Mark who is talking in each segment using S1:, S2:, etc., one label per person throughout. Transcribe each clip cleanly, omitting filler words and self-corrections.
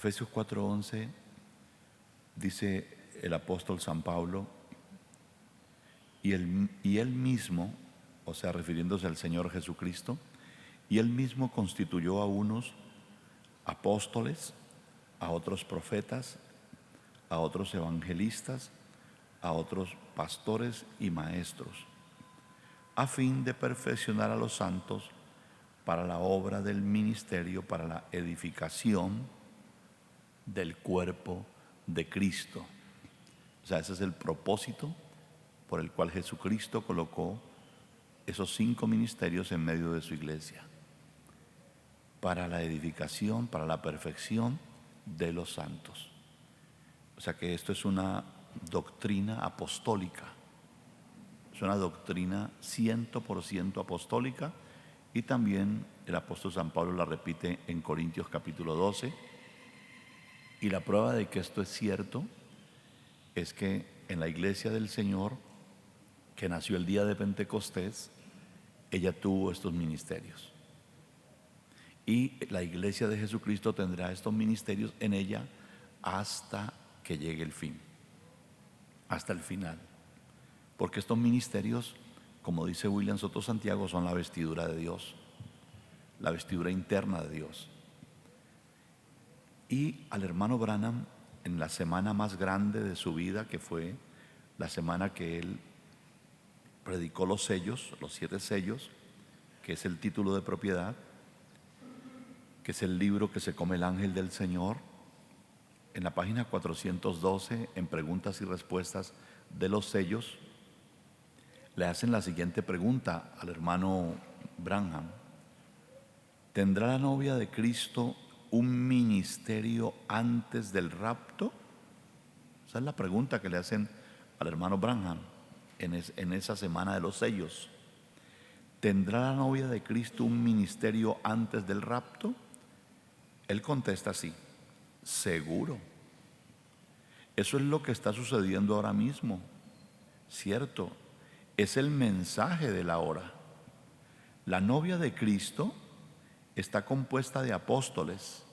S1: Efesios 4:11 dice el apóstol San Pablo, y él mismo, o sea, refiriéndose al Señor Jesucristo, y él mismo constituyó a unos apóstoles, a otros profetas, a otros evangelistas, a otros pastores y maestros, a fin de perfeccionar a los santos para la obra del ministerio, para la edificación del cuerpo de Cristo. O sea, ese es el propósito por el cual Jesucristo colocó esos 5 ministerios en medio de su iglesia, para la edificación, para la perfección de los santos. O sea que esto es una doctrina apostólica, es una doctrina 100% apostólica, y también el apóstol San Pablo la repite en Corintios capítulo 12. Y la prueba de que esto es cierto es que en la iglesia del Señor, que nació el día de Pentecostés, ella tuvo estos ministerios. Y la iglesia de Jesucristo tendrá estos ministerios en ella hasta que llegue el fin, hasta el final. Porque estos ministerios, como dice William Soto Santiago, son la vestidura de Dios, la vestidura interna de Dios. Y al hermano Branham, en la semana más grande de su vida, que fue la semana que él predicó los sellos, los 7 sellos, que es el título de propiedad, que es el libro que se come el ángel del Señor, en la página 412, en preguntas y respuestas de los sellos, le hacen la siguiente pregunta al hermano Branham: ¿tendrá la novia de Cristo un ministerio antes del rapto? Esa es la pregunta que le hacen al hermano Branham en esa semana de los sellos. ¿Tendrá la novia de Cristo un ministerio antes del rapto? Él contesta así: seguro. Eso es lo que está sucediendo ahora mismo, ¿cierto? Es el mensaje de la hora. La novia de Cristo está compuesta de apóstoles,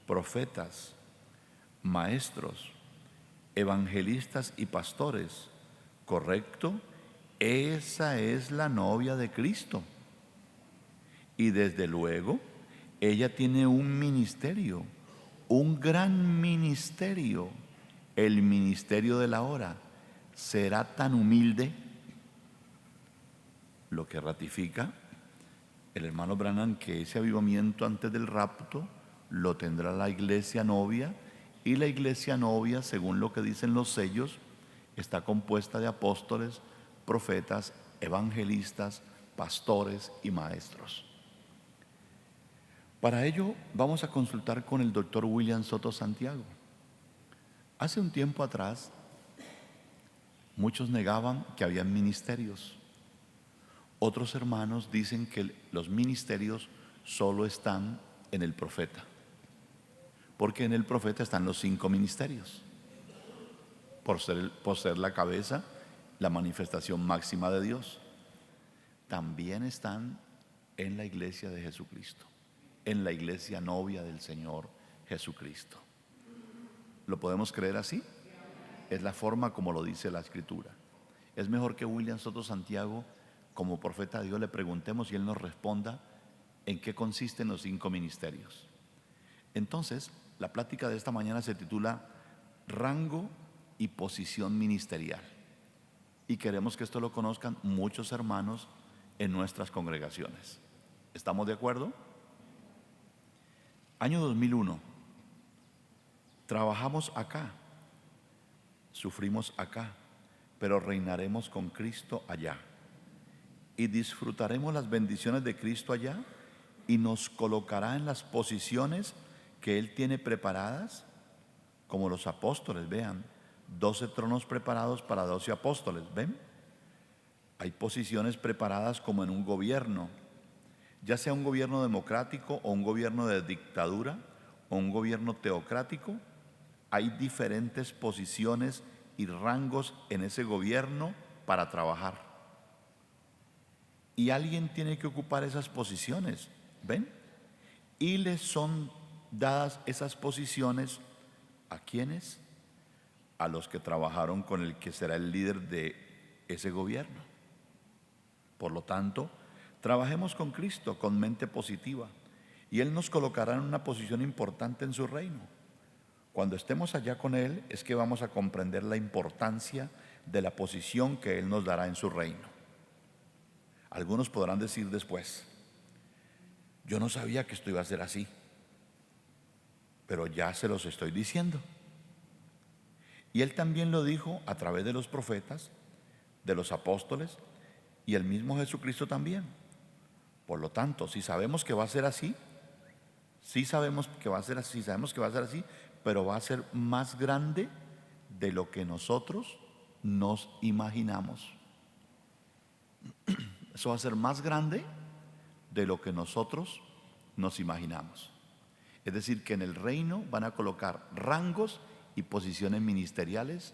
S1: profetas, maestros, evangelistas y pastores, ¿correcto? Esa es la novia de Cristo. Y desde luego, ella tiene un ministerio, un gran ministerio, el ministerio de la hora. ¿Será tan humilde? Lo que ratifica el hermano Branham que ese avivamiento antes del rapto lo tendrá la iglesia novia, y la iglesia novia, según lo que dicen los sellos, está compuesta de apóstoles, profetas, evangelistas, pastores y maestros. Para ello vamos a consultar con el doctor William Soto Santiago. Hace un tiempo atrás, muchos negaban que había ministerios. Otros hermanos dicen que los ministerios solo están en el profeta, porque en el profeta están los 5 ministerios, por ser la cabeza, la manifestación máxima de Dios. También están en la iglesia de Jesucristo, en la iglesia novia del Señor Jesucristo. ¿Lo podemos creer así? Es la forma como lo dice la Escritura. Es mejor que William Soto Santiago, como profeta de Dios, le preguntemos y él nos responda en qué consisten los 5 ministerios. Entonces, la plática de esta mañana se titula Rango y posición ministerial, y queremos que esto lo conozcan muchos hermanos en nuestras congregaciones. ¿Estamos de acuerdo? Año 2001. Trabajamos acá, sufrimos acá, pero reinaremos con Cristo allá. Y disfrutaremos las bendiciones de Cristo allá, y nos colocará en las posiciones que Él tiene preparadas, como los apóstoles. Vean, 12 tronos preparados para 12 apóstoles. ¿Ven? Hay posiciones preparadas como en un gobierno, ya sea un gobierno democrático o un gobierno de dictadura o un gobierno teocrático. Hay diferentes posiciones y rangos en ese gobierno para trabajar. Y alguien tiene que ocupar esas posiciones, ¿ven? Y les son dadas esas posiciones, ¿a quiénes? A los que trabajaron con el que será el líder de ese gobierno. Por lo tanto, trabajemos con Cristo con mente positiva y Él nos colocará en una posición importante en su reino. Cuando estemos allá con Él es que vamos a comprender la importancia de la posición que Él nos dará en su reino. Algunos podrán decir después: yo no sabía que esto iba a ser así, pero ya se los estoy diciendo. Y Él también lo dijo a través de los profetas, de los apóstoles y el mismo Jesucristo también. Por lo tanto, si sabemos que va a ser así, sí sabemos que va a ser así, sabemos que va a ser así, pero va a ser más grande de lo que nosotros nos imaginamos. Eso va a ser más grande de lo que nosotros nos imaginamos. Es decir, que en el reino van a colocar rangos y posiciones ministeriales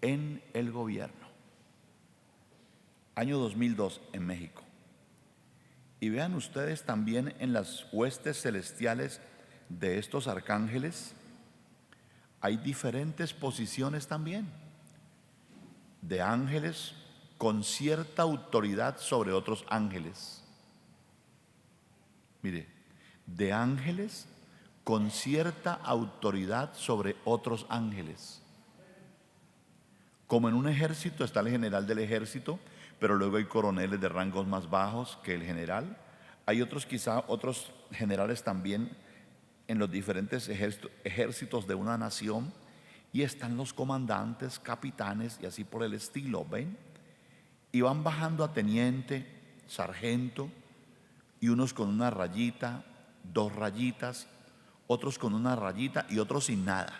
S1: en el gobierno. Año 2002 en México. Y vean ustedes también en las huestes celestiales de estos arcángeles, hay diferentes posiciones también, de ángeles con cierta autoridad sobre otros ángeles. Mire, de ángeles con cierta autoridad sobre otros ángeles. Como en un ejército está el general del ejército, pero luego hay coroneles de rangos más bajos que el general. Hay otros generales también en los diferentes ejércitos de una nación, y están los comandantes, capitanes y así por el estilo, ¿ven? Y van bajando a teniente, sargento, y unos con una rayita, 2 rayitas, otros con una rayita y otros sin nada.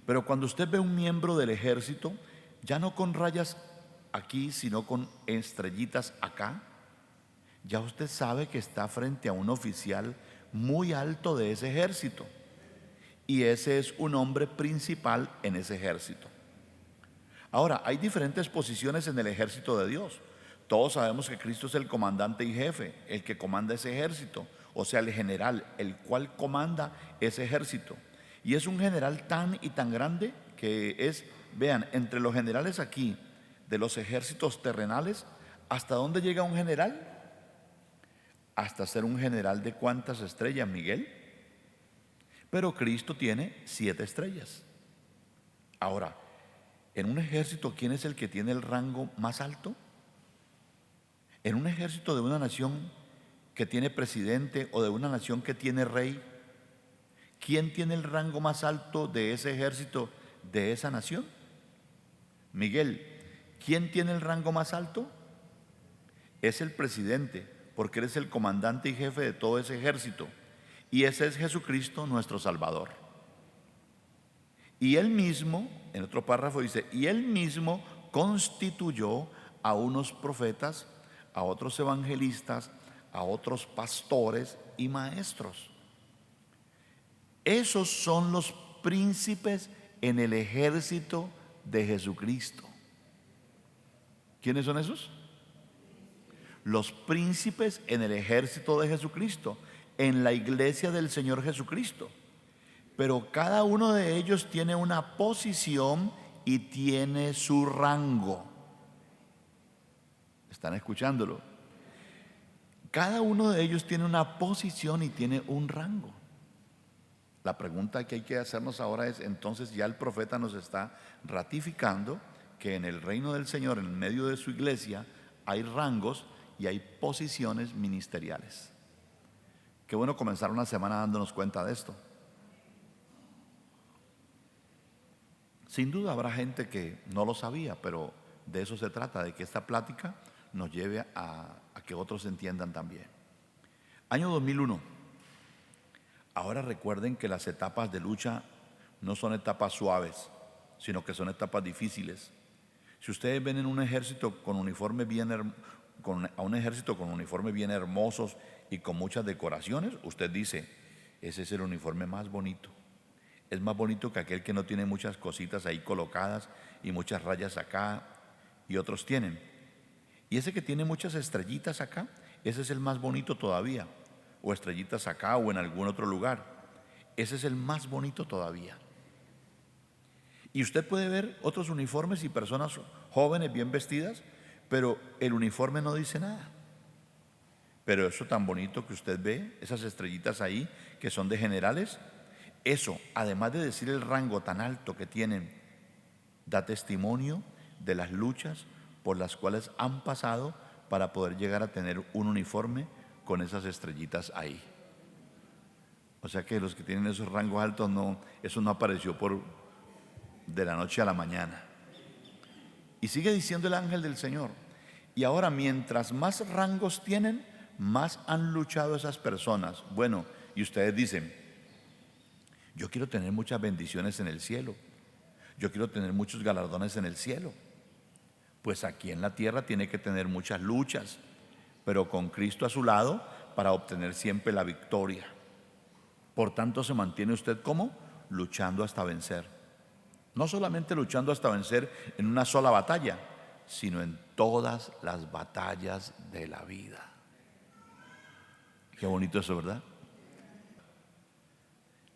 S1: Pero cuando usted ve un miembro del ejército, ya no con rayas aquí, sino con estrellitas acá, ya usted sabe que está frente a un oficial muy alto de ese ejército, y ese es un hombre principal en ese ejército. Ahora, hay diferentes posiciones en el ejército de Dios. Todos sabemos que Cristo es el comandante y jefe, el que comanda ese ejército, o sea, el general, el cual comanda ese ejército. Y es un general tan y tan grande que es, vean, entre los generales aquí, de los ejércitos terrenales, ¿hasta dónde llega un general? Hasta ser un general de ¿cuántas estrellas, Miguel? Pero Cristo tiene 7 estrellas. Ahora, en un ejército, ¿quién es el que tiene el rango más alto? En un ejército de una nación que tiene presidente o de una nación que tiene rey, ¿quién tiene el rango más alto de ese ejército, de esa nación? Miguel, ¿quién tiene el rango más alto? Es el presidente, porque él es el comandante y jefe de todo ese ejército. Y ese es Jesucristo, nuestro Salvador. Y él mismo, en otro párrafo dice, y él mismo constituyó a unos profetas, a otros evangelistas, a otros pastores y maestros. Esos son los príncipes en el ejército de Jesucristo. ¿Quiénes son esos? Los príncipes en el ejército de Jesucristo, en la iglesia del Señor Jesucristo. Pero cada uno de ellos tiene una posición y tiene su rango. ¿Están escuchándolo? Cada uno de ellos tiene una posición y tiene un rango. La pregunta que hay que hacernos ahora es, entonces ya el profeta nos está ratificando que en el reino del Señor, en medio de su iglesia, hay rangos y hay posiciones ministeriales. Qué bueno comenzar una semana dándonos cuenta de esto. Sin duda habrá gente que no lo sabía, pero de eso se trata, de que esta plática nos lleve a que otros entiendan también. Año 2001. Ahora recuerden que las etapas de lucha no son etapas suaves, sino que son etapas difíciles. Si ustedes ven en un ejército con uniformes a un ejército con uniformes bien hermosos y con muchas decoraciones, usted dice, ese es el uniforme más bonito. Es más bonito que aquel que no tiene muchas cositas ahí colocadas y muchas rayas acá y otros tienen. Y ese que tiene muchas estrellitas acá, ese es el más bonito todavía, o estrellitas acá o en algún otro lugar. Ese es el más bonito todavía. Y usted puede ver otros uniformes y personas jóvenes bien vestidas, pero el uniforme no dice nada. Pero eso tan bonito que usted ve, esas estrellitas ahí, que son de generales, eso, además de decir el rango tan alto que tienen, da testimonio de las luchas por las cuales han pasado para poder llegar a tener un uniforme con esas estrellitas ahí. O sea que los que tienen esos rangos altos, no, eso no apareció de la noche a la mañana. Y sigue diciendo el ángel del Señor: y ahora, mientras más rangos tienen, más han luchado esas personas. Bueno, y ustedes dicen: yo quiero tener muchas bendiciones en el cielo, yo quiero tener muchos galardones en el cielo. Pues aquí en la tierra tiene que tener muchas luchas, pero con Cristo a su lado para obtener siempre la victoria. Por tanto, se mantiene usted como luchando hasta vencer. No solamente luchando hasta vencer en una sola batalla, sino en todas las batallas de la vida. Qué bonito eso, ¿verdad?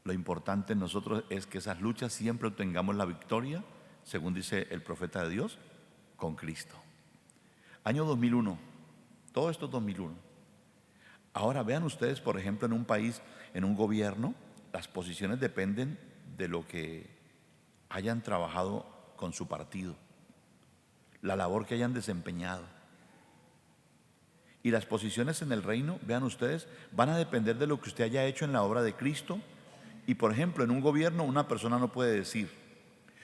S1: Lo importante en nosotros es que esas luchas siempre obtengamos la victoria, según dice el profeta de Dios, con Cristo. Año 2001, todo esto es 2001. Ahora vean ustedes, por ejemplo, en un país, en un gobierno, las posiciones dependen de lo que hayan trabajado con su partido, la labor que hayan desempeñado. Y las posiciones en el reino, vean ustedes, van a depender de lo que usted haya hecho en la obra de Cristo. Y por ejemplo, en un gobierno una persona no puede decir: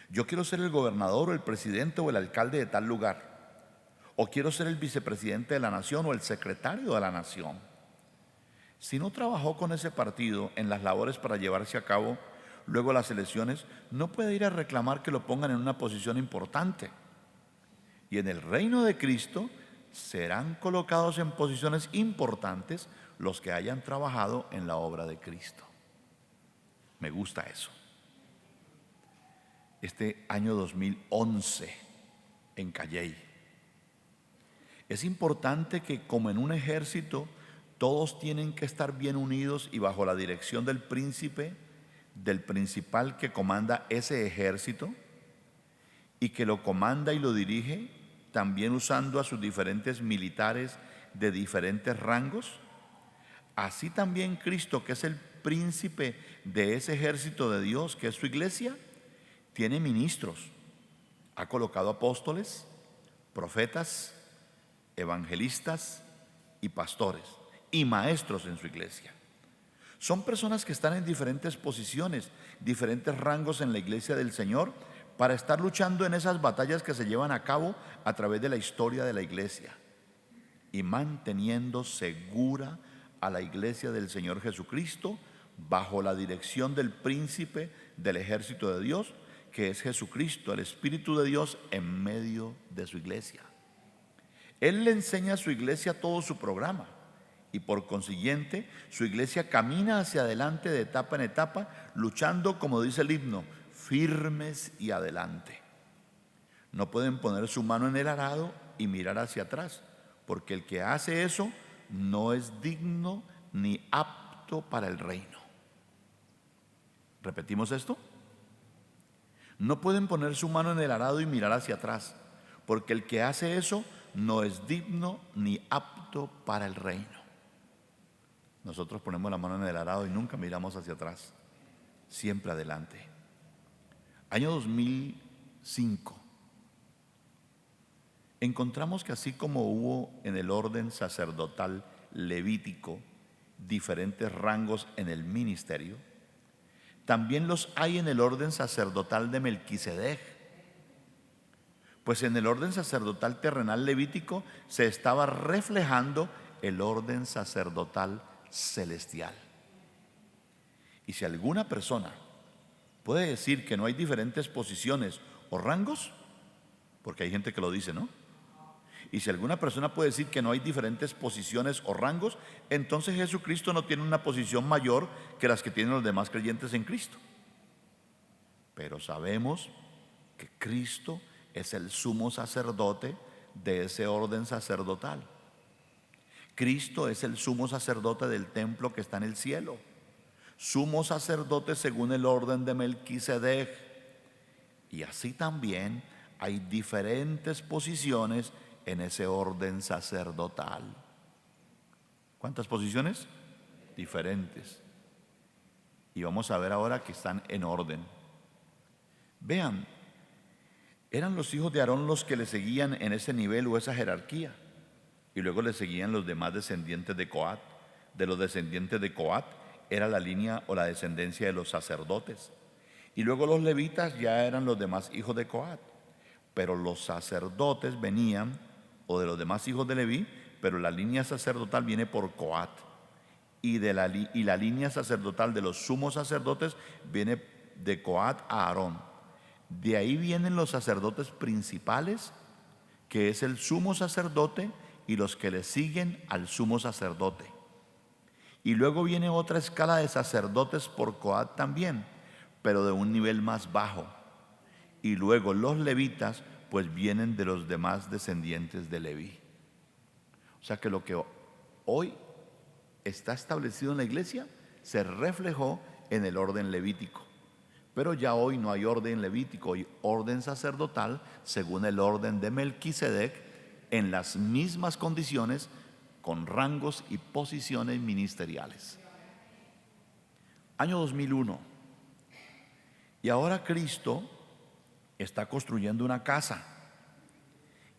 S1: yo quiero ser el gobernador o el presidente o el alcalde de tal lugar, o quiero ser el vicepresidente de la nación o el secretario de la nación. Si no trabajó con ese partido en las labores para llevarse a cabo luego las elecciones, no puede ir a reclamar que lo pongan en una posición importante. Y en el reino de Cristo serán colocados en posiciones importantes los que hayan trabajado en la obra de Cristo. Me gusta eso. Este año 2011 en Calley, es importante que, como en un ejército, todos tienen que estar bien unidos y bajo la dirección del príncipe, del principal que comanda ese ejército y que lo comanda y lo dirige, también usando a sus diferentes militares de diferentes rangos. Así también Cristo, que es el príncipe de ese ejército de Dios, que es su iglesia, tiene ministros. Ha colocado apóstoles, profetas, evangelistas y pastores y maestros en su iglesia. Son personas que están en diferentes posiciones, diferentes rangos en la iglesia del Señor, para estar luchando en esas batallas que se llevan a cabo a través de la historia de la iglesia y manteniendo segura a la iglesia del Señor Jesucristo bajo la dirección del príncipe del ejército de Dios, que es Jesucristo, el Espíritu de Dios en medio de su iglesia. Él le enseña a su iglesia todo su programa y por consiguiente su iglesia camina hacia adelante de etapa en etapa, luchando, como dice el himno, firmes y adelante. No pueden poner su mano en el arado y mirar hacia atrás, porque el que hace eso no es digno ni apto para el reino. ¿Repetimos esto? No pueden poner su mano en el arado y mirar hacia atrás, porque el que hace eso no es digno ni apto para el reino. Nosotros ponemos la mano en el arado y nunca miramos hacia atrás, siempre adelante. Año 2005. Encontramos que así como hubo en el orden sacerdotal levítico diferentes rangos en el ministerio, también los hay en el orden sacerdotal de Melquisedec. Pues en el orden sacerdotal terrenal levítico se estaba reflejando el orden sacerdotal celestial. Y si alguna persona puede decir que no hay diferentes posiciones o rangos, porque hay gente que lo dice, ¿no? Y si alguna persona puede decir que no hay diferentes posiciones o rangos, entonces Jesucristo no tiene una posición mayor que las que tienen los demás creyentes en Cristo. Pero sabemos que Cristo es el sumo sacerdote de ese orden sacerdotal. Cristo es el sumo sacerdote del templo que está en el cielo, sumo sacerdote según el orden de Melquisedec. Y así también hay diferentes posiciones en ese orden sacerdotal. ¿Cuántas posiciones? Diferentes. Y vamos a ver ahora que están en orden. Vean, eran los hijos de Aarón los que le seguían en ese nivel o esa jerarquía. Y luego le seguían los demás descendientes de Coat. De los descendientes de Coat era la línea o la descendencia de los sacerdotes. Y luego los levitas ya eran los demás hijos de Coat. Pero los sacerdotes venían, o de los demás hijos de Leví, pero la línea sacerdotal viene por Coat. Y la línea sacerdotal de los sumos sacerdotes viene de Coat a Aarón. De ahí vienen los sacerdotes principales, que es el sumo sacerdote y los que le siguen al sumo sacerdote. Y luego viene otra escala de sacerdotes por Coat también, pero de un nivel más bajo. Y luego los levitas pues vienen de los demás descendientes de Leví. O sea que lo que hoy está establecido en la iglesia se reflejó en el orden levítico. Pero ya hoy no hay orden levítico, hay orden sacerdotal según el orden de Melquisedec, en las mismas condiciones, con rangos y posiciones ministeriales. Año 2001. Y ahora Cristo está construyendo una casa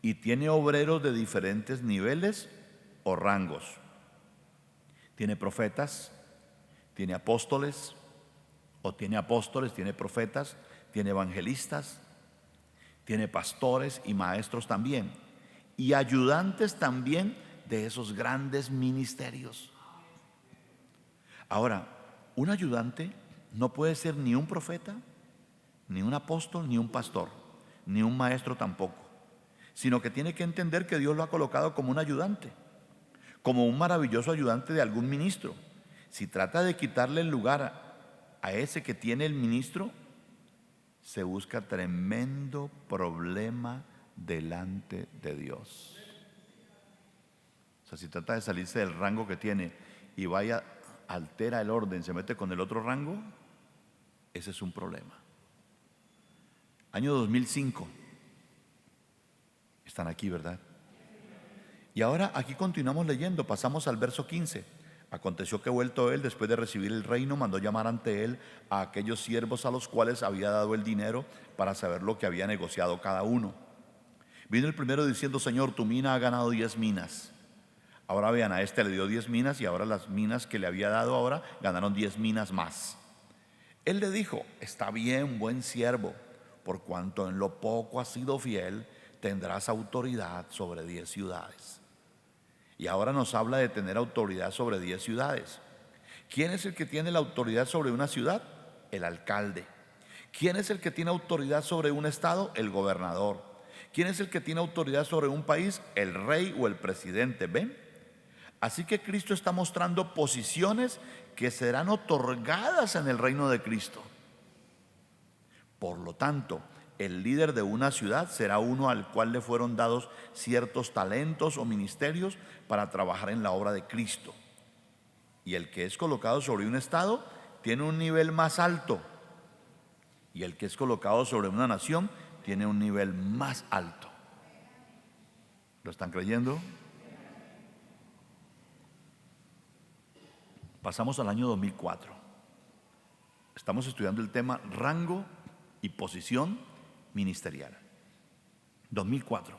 S1: y tiene obreros de diferentes niveles o rangos. Tiene profetas, tiene apóstoles, tiene profetas, tiene evangelistas, tiene pastores y maestros también, y ayudantes también de esos grandes ministerios. Ahora, un ayudante no puede ser ni un profeta, ni un apóstol, ni un pastor, ni un maestro tampoco, sino que tiene que entender que Dios lo ha colocado como un ayudante, como un maravilloso ayudante de algún ministro. Si trata de quitarle el lugar a ese que tiene el ministro, se busca tremendo problema delante de Dios. O sea, si trata de salirse del rango que tiene y vaya, altera el orden, se mete con el otro rango, ese es un problema. Año 2005. Están aquí, ¿verdad? Y ahora aquí continuamos leyendo, pasamos al verso 15. Aconteció que vuelto él, después de recibir el reino, mandó llamar ante él a aquellos siervos a los cuales había dado el dinero para saber lo que había negociado cada uno. Vino el primero diciendo: Señor, tu mina ha ganado 10 minas. Ahora vean, a este le dio 10 minas y ahora las minas que le había dado ahora ganaron 10 minas más. Él le dijo: está bien, buen siervo, por cuanto en lo poco has sido fiel, tendrás autoridad sobre 10 ciudades. Y ahora nos habla de tener autoridad sobre 10 ciudades. ¿Quién es el que tiene la autoridad sobre una ciudad? El alcalde. ¿Quién es el que tiene autoridad sobre un estado? El gobernador. ¿Quién es el que tiene autoridad sobre un país? El rey o el presidente. ¿Ven? Así que Cristo está mostrando posiciones que serán otorgadas en el reino de Cristo. Por lo tanto, el líder de una ciudad será uno al cual le fueron dados ciertos talentos o ministerios para trabajar en la obra de Cristo. Y el que es colocado sobre un estado tiene un nivel más alto. Y el que es colocado sobre una nación tiene un nivel más alto. ¿Lo están creyendo? Pasamos al año 2004. Estamos estudiando el tema rango y posición ministerial. 2004.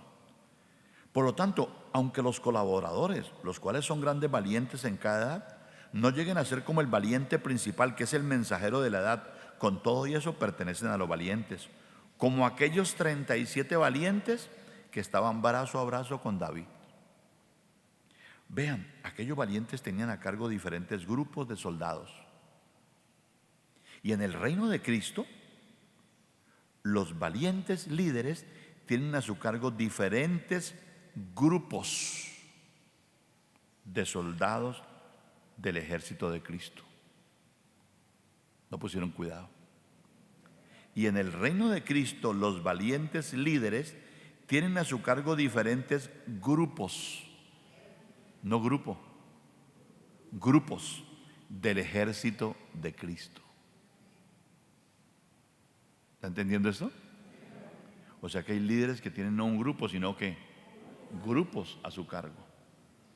S1: Por lo tanto, aunque los colaboradores, los cuales son grandes valientes en cada edad, no lleguen a ser como el valiente principal, que es el mensajero de la edad, con todo y eso pertenecen a los valientes, como aquellos 37 valientes que estaban brazo a brazo con David. Vean, aquellos valientes tenían a cargo diferentes grupos de soldados. Y en el reino de Cristo, los valientes líderes tienen a su cargo diferentes grupos de soldados del ejército de Cristo. No pusieron cuidado. Y en el reino de Cristo, los valientes líderes tienen a su cargo diferentes grupos. no grupo, grupos del ejército de Cristo. ¿Está entendiendo esto? O sea que hay líderes que tienen no un grupo, sino que grupos a su cargo.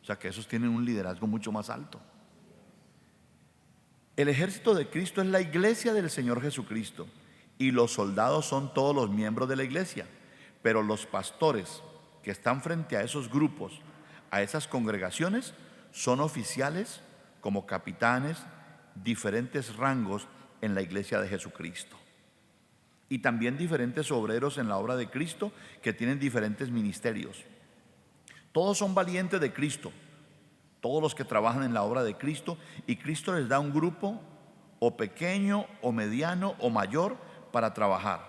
S1: O sea que esos tienen un liderazgo mucho más alto. El ejército de Cristo es la iglesia del Señor Jesucristo, y los soldados son todos los miembros de la iglesia. Pero los pastores que están frente a esos grupos, a esas congregaciones, son oficiales como capitanes, diferentes rangos en la iglesia de Jesucristo. Y también diferentes obreros en la obra de Cristo que tienen diferentes ministerios. Todos son valientes de Cristo, todos los que trabajan en la obra de Cristo, y Cristo les da un grupo o pequeño o mediano o mayor para trabajar,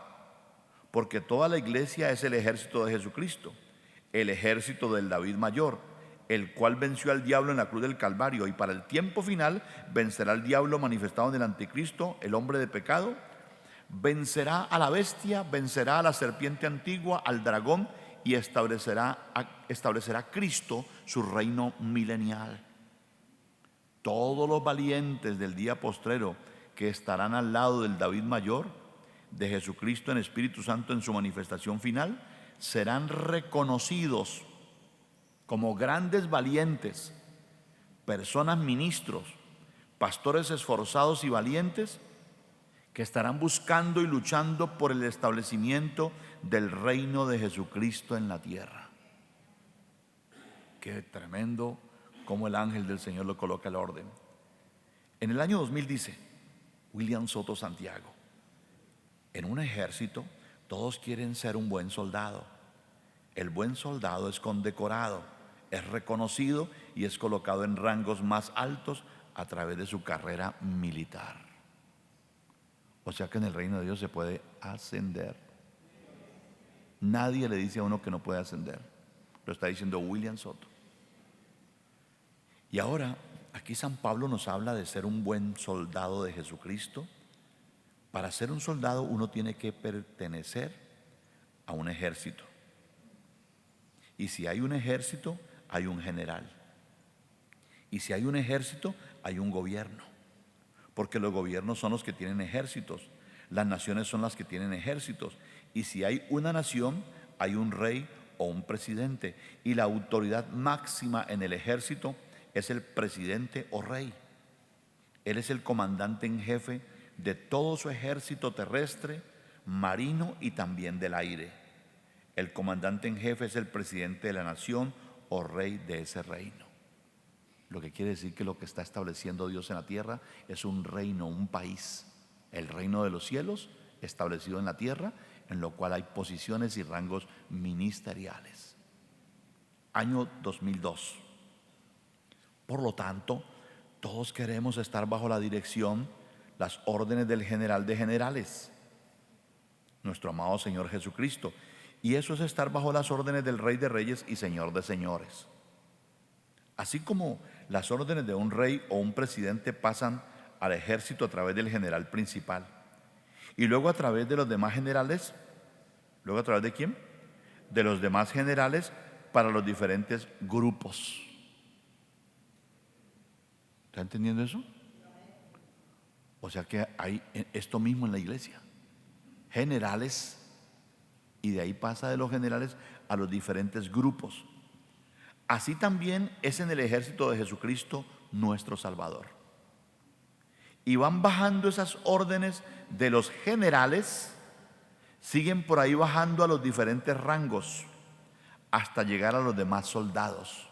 S1: porque toda la iglesia es el ejército de Jesucristo, el ejército del David mayor, el cual venció al diablo en la cruz del Calvario, y para el tiempo final vencerá al diablo manifestado en el anticristo, el hombre de pecado. Vencerá a la bestia, vencerá a la serpiente antigua, al dragón, y establecerá Cristo su reino milenial. Todos los valientes del día postrero que estarán al lado del David mayor, de Jesucristo en Espíritu Santo en su manifestación final, serán reconocidos como grandes valientes, personas ministros, pastores esforzados y valientes, que estarán buscando y luchando por el establecimiento del reino de Jesucristo en la tierra. Qué tremendo cómo el ángel del Señor lo coloca el orden. En el año 2000 dice William Soto Santiago: en un ejército todos quieren ser un buen soldado. El buen soldado es condecorado, es reconocido y es colocado en rangos más altos a través de su carrera militar. O sea que en el reino de Dios se puede ascender. Nadie le dice a uno que no puede ascender. Lo está diciendo William Soto. Y ahora, aquí San Pablo nos habla de ser un buen soldado de Jesucristo. Para ser un soldado uno tiene que pertenecer a un ejército. Y si hay un ejército, hay un general. Y si hay un ejército, hay un gobierno. Porque los gobiernos son los que tienen ejércitos, las naciones son las que tienen ejércitos, y si hay una nación, hay un rey o un presidente, y la autoridad máxima en el ejército es el presidente o rey. Él es el comandante en jefe de todo su ejército terrestre, marino y también del aire. El comandante en jefe es el presidente de la nación o rey de ese reino. Lo que quiere decir que lo que está estableciendo Dios en la tierra es un reino, un país, el reino de los cielos establecido en la tierra, en lo cual hay posiciones y rangos ministeriales. Año 2002. Por lo tanto, todos queremos estar bajo la dirección, las órdenes del general de generales, nuestro amado Señor Jesucristo. Y eso es estar bajo las órdenes del Rey de Reyes y Señor de Señores. Así como las órdenes de un rey o un presidente pasan al ejército a través del general principal, y luego a través de los demás generales, ¿luego a través de quién? De los demás generales para los diferentes grupos. ¿Está entendiendo eso? O sea que hay esto mismo en la iglesia. Generales, y de ahí pasa de los generales a los diferentes grupos. Así también es en el ejército de Jesucristo, nuestro Salvador. Y van bajando esas órdenes de los generales, siguen por ahí bajando a los diferentes rangos, hasta llegar a los demás soldados.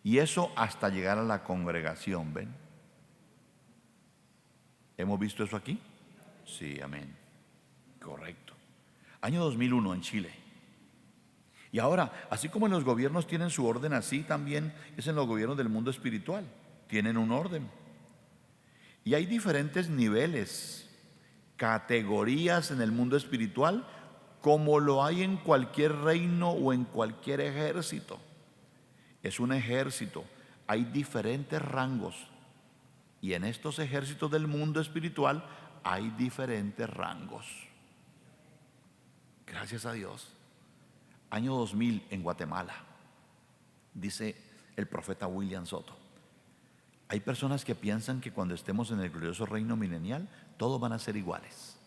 S1: Y eso hasta llegar a la congregación, ¿ven? ¿Hemos visto eso aquí? Sí, amén. Correcto. Año 2001 en Chile. Y ahora, así como en los gobiernos tienen su orden, así también es en los gobiernos del mundo espiritual. Tienen un orden. Y hay diferentes niveles, categorías en el mundo espiritual, como lo hay en cualquier reino o en cualquier ejército. Es un ejército, hay diferentes rangos. Y en estos ejércitos del mundo espiritual hay diferentes rangos. Gracias a Dios. Año 2000 en Guatemala. Dice el profeta William Soto. Hay personas que piensan que cuando estemos en el glorioso reino milenial, todos van a ser iguales.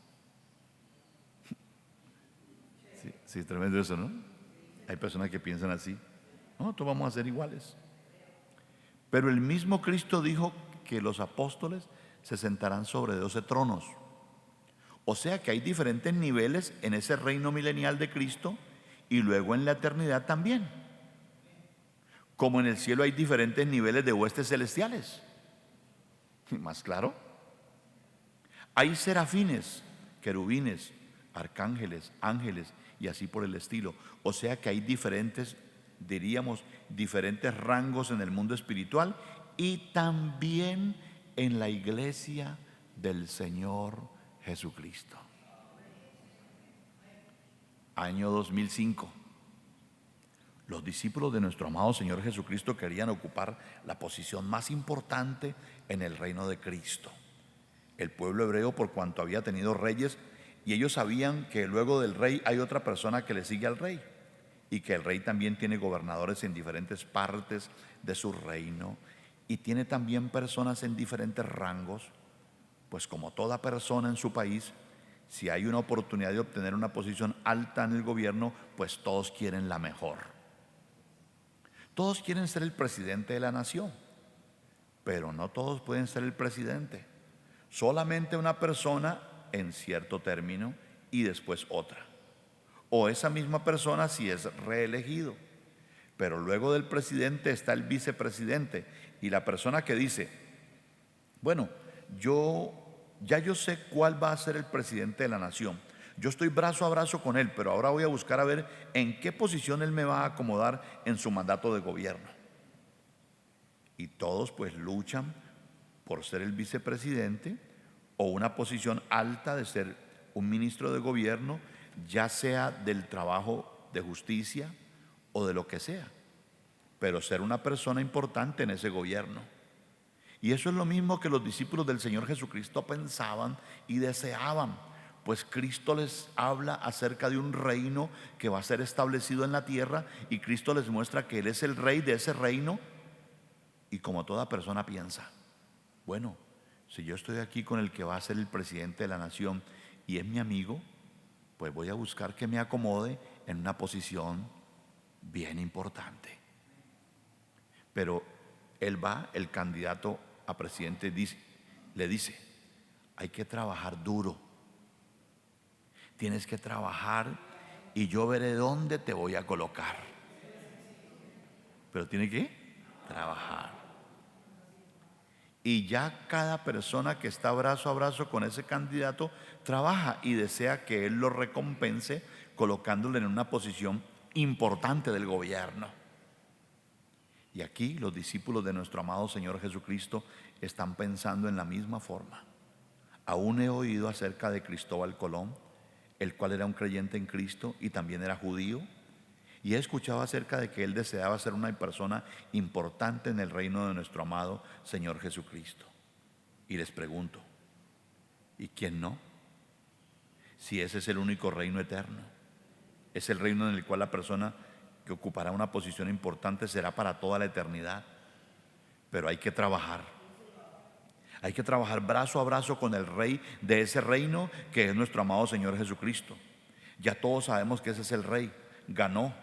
S1: Sí, sí, tremendo eso, ¿no? Hay personas que piensan así. No, todos vamos a ser iguales. Pero el mismo Cristo dijo que los apóstoles se sentarán sobre 12 tronos. O sea que hay diferentes niveles en ese reino milenial de Cristo y luego en la eternidad también. Como en el cielo hay diferentes niveles de huestes celestiales. Más claro, hay serafines, querubines, arcángeles, ángeles y así por el estilo. O sea que hay diferentes, diríamos, diferentes rangos en el mundo espiritual y también en la iglesia del Señor Jesucristo. Año 2005. Los discípulos de nuestro amado Señor Jesucristo querían ocupar la posición más importante en el reino de Cristo. El pueblo hebreo, por cuanto había tenido reyes, y ellos sabían que luego del rey hay otra persona que le sigue al rey, y que el rey también tiene gobernadores en diferentes partes de su reino, y tiene también personas en diferentes rangos, pues como toda persona en su país, si hay una oportunidad de obtener una posición alta en el gobierno, pues todos quieren la mejor. Todos quieren ser el presidente de la nación, pero no todos pueden ser el presidente. Solamente una persona en cierto término y después otra. O esa misma persona si es reelegido. Pero luego del presidente está el vicepresidente y la persona que dice, bueno, yo sé cuál va a ser el presidente de la nación. Yo estoy brazo a brazo con él, pero ahora voy a buscar a ver en qué posición él me va a acomodar en su mandato de gobierno. Y todos pues luchan por ser el vicepresidente o una posición alta de ser un ministro de gobierno, ya sea del trabajo de justicia o de lo que sea, pero ser una persona importante en ese gobierno. Y eso es lo mismo que los discípulos del Señor Jesucristo pensaban y deseaban. Pues Cristo les habla acerca de un reino que va a ser establecido en la tierra y Cristo les muestra que Él es el rey de ese reino. Y como toda persona piensa, bueno, si yo estoy aquí con el que va a ser el presidente de la nación y es mi amigo, pues voy a buscar que me acomode en una posición bien importante. Pero el candidato a presidente le dice, hay que trabajar duro. Tienes que trabajar y yo veré dónde te voy a colocar. Pero tiene que trabajar. Y ya cada persona que está brazo a brazo con ese candidato trabaja y desea que él lo recompense colocándole en una posición importante del gobierno. Y aquí los discípulos de nuestro amado Señor Jesucristo están pensando en la misma forma. Aún he oído acerca de Cristóbal Colón, el cual era un creyente en Cristo y también era judío, y he escuchado acerca de que él deseaba ser una persona importante en el reino de nuestro amado Señor Jesucristo. Y les pregunto, ¿y quién no? Si ese es el único reino eterno, es el reino en el cual la persona que ocupará una posición importante será para toda la eternidad. Pero hay que trabajar. Hay que trabajar brazo a brazo con el rey de ese reino que es nuestro amado Señor Jesucristo. Ya todos sabemos que ese es el rey. Ganó.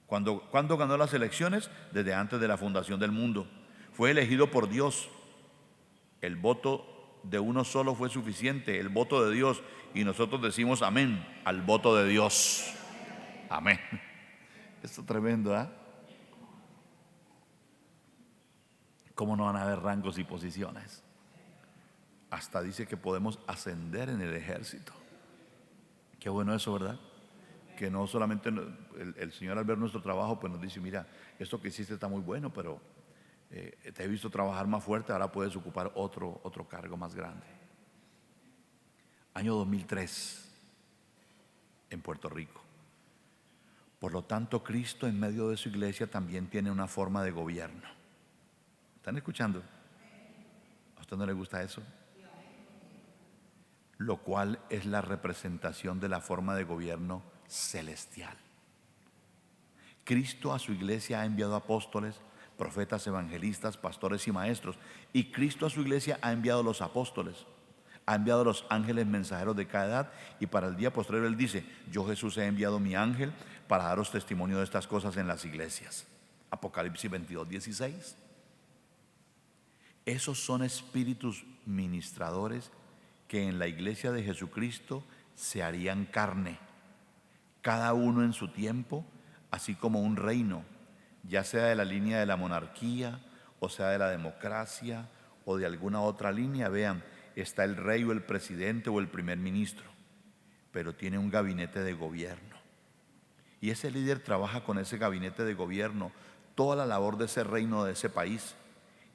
S1: ¿Cuándo ganó las elecciones? Desde antes de la fundación del mundo. Fue elegido por Dios. El voto de uno solo fue suficiente, el voto de Dios. Y nosotros decimos amén al voto de Dios. Amén. Esto es tremendo, ¿eh? ¿Cómo no van a haber rangos y posiciones? Hasta dice que podemos ascender en el ejército. Qué bueno eso, ¿verdad? Que no solamente el Señor al ver nuestro trabajo pues nos dice, mira, esto que hiciste está muy bueno, pero te he visto trabajar más fuerte, ahora puedes ocupar otro cargo más grande. Año 2003 en Puerto Rico. Por lo tanto, Cristo en medio de su iglesia también tiene una forma de gobierno. ¿Están escuchando? ¿A usted no le gusta eso? Lo cual es la representación de la forma de gobierno celestial. Cristo a su iglesia ha enviado apóstoles profetas, evangelistas, pastores y maestros. Y Cristo a su iglesia ha enviado los apóstoles, ha enviado los ángeles mensajeros de cada edad, y para el día postrero Él dice: yo, Jesús, he enviado mi ángel para daros testimonio de estas cosas en las iglesias. Apocalipsis 22:16. Esos son espíritus ministradores que en la iglesia de Jesucristo se harían carne, cada uno en su tiempo, así como un reino, ya sea de la línea de la monarquía, o sea de la democracia, o de alguna otra línea. Vean, está el rey o el presidente o el primer ministro, pero tiene un gabinete de gobierno. Y ese líder trabaja con ese gabinete de gobierno toda la labor de ese reino, de ese país.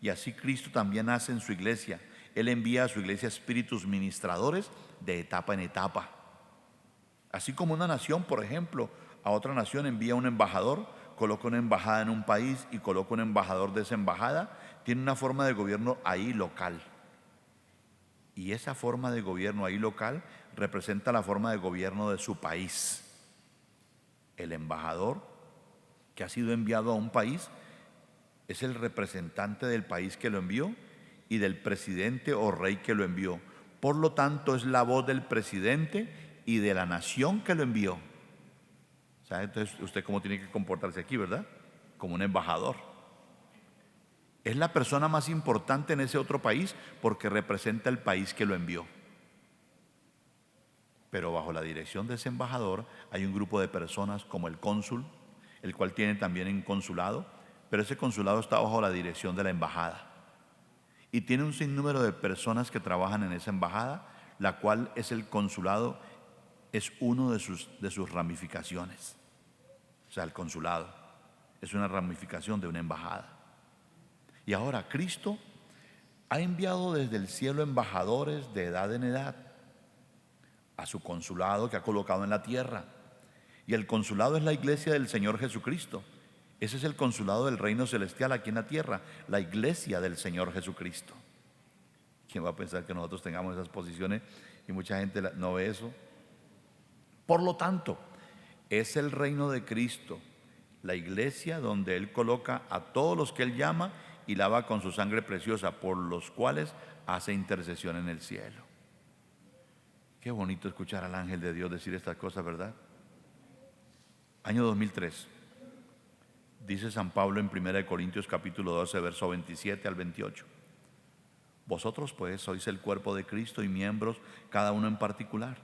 S1: Y así Cristo también hace en su iglesia. Él envía a su iglesia espíritus ministradores de etapa en etapa. Así como una nación, por ejemplo, a otra nación envía un embajador, coloca una embajada en un país y coloca un embajador de esa embajada, tiene una forma de gobierno ahí local. Y esa forma de gobierno ahí local representa la forma de gobierno de su país. El embajador que ha sido enviado a un país es el representante del país que lo envió y del presidente o rey que lo envió. Por lo tanto, es la voz del presidente y de la nación que lo envió. ¿Sabe? Entonces, usted cómo tiene que comportarse aquí, ¿verdad? Como un embajador. Es la persona más importante en ese otro país porque representa el país que lo envió. Pero bajo la dirección de ese embajador hay un grupo de personas como el cónsul, el cual tiene también un consulado, pero ese consulado está bajo la dirección de la embajada. Y tiene un sinnúmero de personas que trabajan en esa embajada, la cual es el consulado, es uno de sus ramificaciones. O sea, el consulado es una ramificación de una embajada. Y ahora Cristo ha enviado desde el cielo embajadores de edad en edad a su consulado que ha colocado en la tierra. Y el consulado es la iglesia del Señor Jesucristo. Ese es el consulado del reino celestial aquí en la tierra, la iglesia del Señor Jesucristo. ¿Quién va a pensar que nosotros tengamos esas posiciones y mucha gente no ve eso? Por lo tanto, es el reino de Cristo, la iglesia donde Él coloca a todos los que Él llama y lava con su sangre preciosa, por los cuales hace intercesión en el cielo. Qué bonito escuchar al ángel de Dios decir estas cosas, ¿verdad? Año 2003. Dice San Pablo en 1 Corintios capítulo 12, verso 27 al 28. Vosotros pues sois el cuerpo de Cristo y miembros cada uno en particular.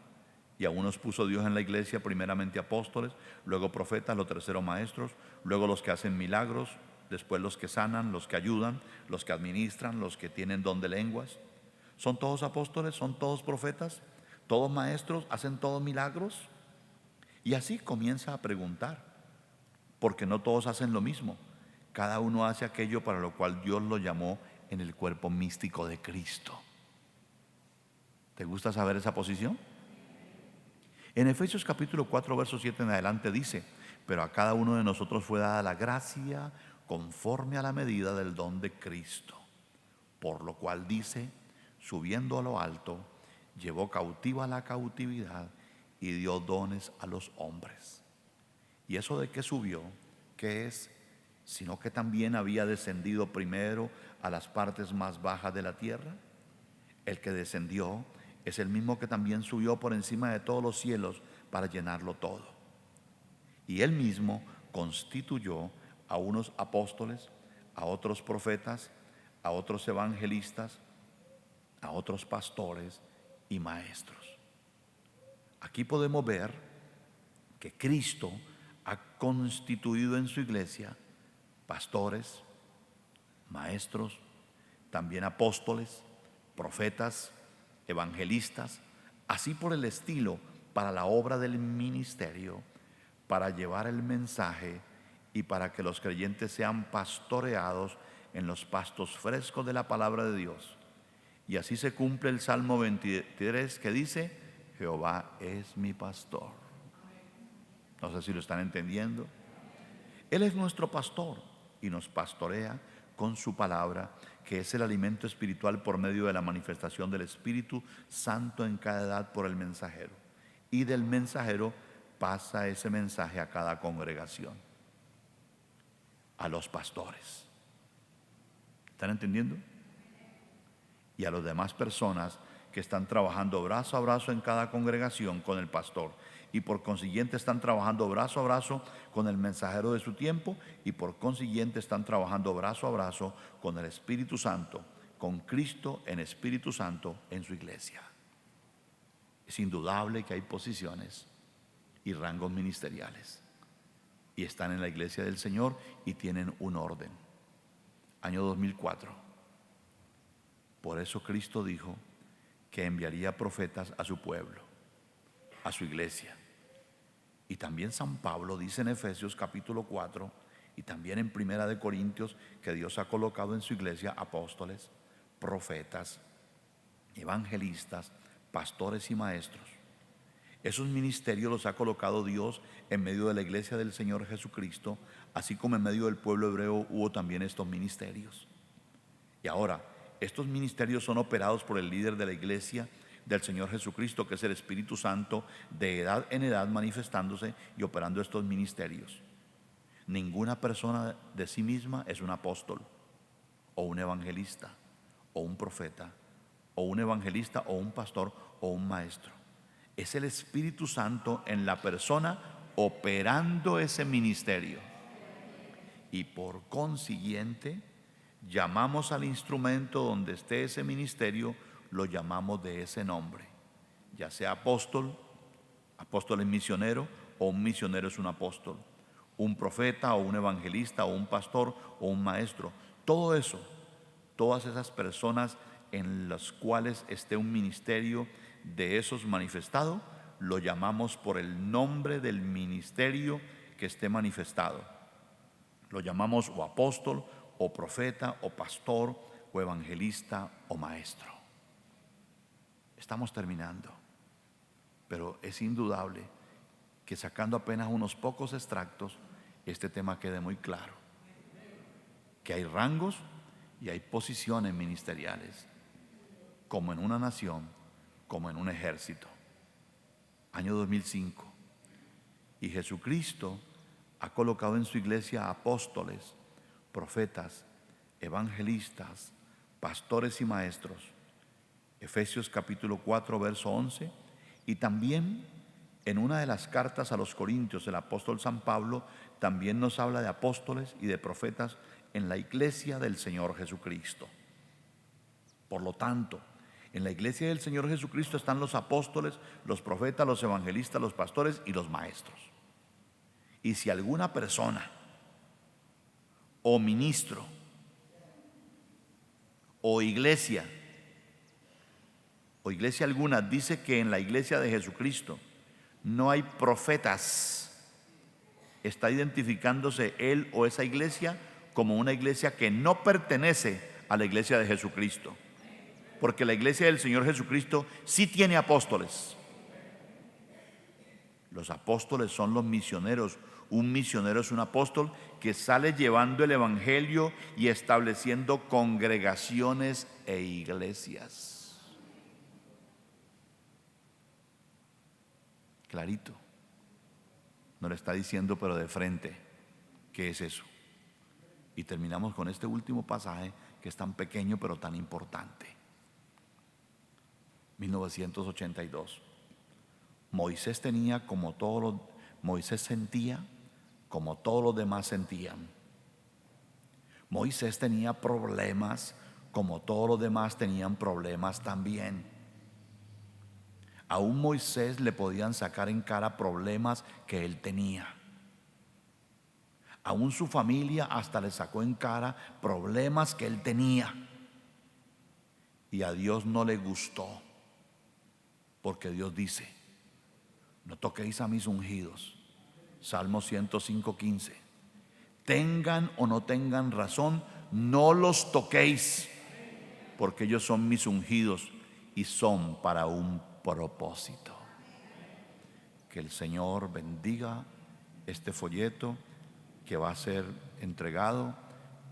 S1: Y a unos puso Dios en la iglesia, primeramente apóstoles, luego profetas, los terceros maestros, luego los que hacen milagros, después los que sanan, los que ayudan, los que administran, los que tienen don de lenguas. ¿Son todos apóstoles? ¿Son todos profetas? ¿Todos maestros? ¿Hacen todos milagros? Y así comienza a preguntar, porque no todos hacen lo mismo. Cada uno hace aquello para lo cual Dios lo llamó en el cuerpo místico de Cristo. ¿Te gusta saber esa posición? En Efesios capítulo 4, verso 7 en adelante dice: pero a cada uno de nosotros fue dada la gracia conforme a la medida del don de Cristo. Por lo cual dice: subiendo a lo alto, llevó cautiva la cautividad y dio dones a los hombres. ¿Y eso de qué subió? ¿Qué es? Sino que también había descendido primero a las partes más bajas de la tierra. El que descendió es el mismo que también subió por encima de todos los cielos para llenarlo todo. Y él mismo constituyó a unos apóstoles, a otros profetas, a otros evangelistas, a otros pastores y maestros. Aquí podemos ver que Cristo ha constituido en su iglesia pastores, maestros, también apóstoles, profetas, evangelistas, así por el estilo, para la obra del ministerio, para llevar el mensaje y para que los creyentes sean pastoreados en los pastos frescos de la palabra de Dios. Y así se cumple el Salmo 23 que dice: Jehová es mi pastor. No sé si lo están entendiendo. Él es nuestro pastor y nos pastorea con su palabra, que es el alimento espiritual por medio de la manifestación del Espíritu Santo en cada edad por el mensajero. Y del mensajero pasa ese mensaje a cada congregación, a los pastores. ¿Están entendiendo? Y a las demás personas que están trabajando brazo a brazo en cada congregación con el pastor, y por consiguiente están trabajando brazo a brazo con el mensajero de su tiempo, y por consiguiente están trabajando brazo a brazo con el Espíritu Santo, con Cristo en Espíritu Santo en su iglesia. Es indudable que hay posiciones y rangos ministeriales y están en la iglesia del Señor y tienen un orden. Año 2004. Por eso Cristo dijo que enviaría profetas a su pueblo, a su iglesia. Y también San Pablo dice en Efesios capítulo 4 y también en Primera de Corintios que Dios ha colocado en su iglesia apóstoles, profetas, evangelistas, pastores y maestros. Esos ministerios los ha colocado Dios en medio de la iglesia del Señor Jesucristo, así como en medio del pueblo hebreo hubo también estos ministerios. Y ahora, estos ministerios son operados por el líder de la iglesia del Señor Jesucristo, que es el Espíritu Santo, de edad en edad manifestándose y operando estos ministerios. Ninguna persona de sí misma es un apóstol, o un evangelista, o un profeta, o un evangelista, o un pastor, o un maestro. Es el Espíritu Santo en la persona operando ese ministerio. Y por consiguiente, llamamos al instrumento donde esté ese ministerio, lo llamamos de ese nombre. Ya sea apóstol, apóstol es misionero, o un misionero es un apóstol. Un profeta, o un evangelista, o un pastor, o un maestro. Todo eso, todas esas personas en las cuales esté un ministerio de esos manifestado, lo llamamos por el nombre del ministerio que esté manifestado. Lo llamamos o apóstol, o profeta, o pastor, o evangelista, o maestro. Estamos terminando, pero es indudable que sacando apenas unos pocos extractos, este tema quede muy claro. Que hay rangos y hay posiciones ministeriales, como en una nación, como en un ejército. Año 2005. Y Jesucristo ha colocado en su iglesia apóstoles, profetas, evangelistas, pastores y maestros. Efesios capítulo 4, verso 11. Y también en una de las cartas a los Corintios, el apóstol San Pablo también nos habla de apóstoles y de profetas en la iglesia del Señor Jesucristo. Por lo tanto, en la iglesia del Señor Jesucristo están los apóstoles, los profetas, los evangelistas, los pastores y los maestros. Y si alguna persona o ministro o iglesia alguna dice que en la iglesia de Jesucristo no hay profetas, está identificándose él o esa iglesia como una iglesia que no pertenece a la iglesia de Jesucristo. Porque la iglesia del Señor Jesucristo sí tiene apóstoles. Los apóstoles son los misioneros. Un misionero es un apóstol que sale llevando el evangelio y estableciendo congregaciones e iglesias. Clarito. No le está diciendo, pero de frente, ¿qué es eso? Y terminamos con este último pasaje que es tan pequeño pero tan importante. 1982. Moisés sentía como todos los demás sentían. Moisés tenía problemas como todos los demás tenían problemas también. Aún Moisés le podían sacar en cara problemas que él tenía. Aún su familia hasta le sacó en cara problemas que él tenía. Y a Dios no le gustó. Porque Dios dice: no toquéis a mis ungidos. Salmo 105:15. Tengan o no tengan razón, no los toquéis, porque ellos son mis ungidos y son para un propósito. Que el Señor bendiga este folleto que va a ser entregado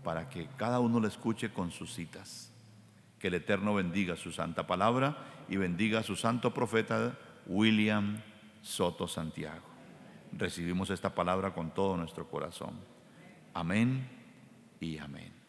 S1: para que cada uno lo escuche con sus citas. Que el Eterno bendiga su santa palabra y bendiga a su santo profeta William Soto Santiago. Recibimos esta palabra con todo nuestro corazón. Amén y amén.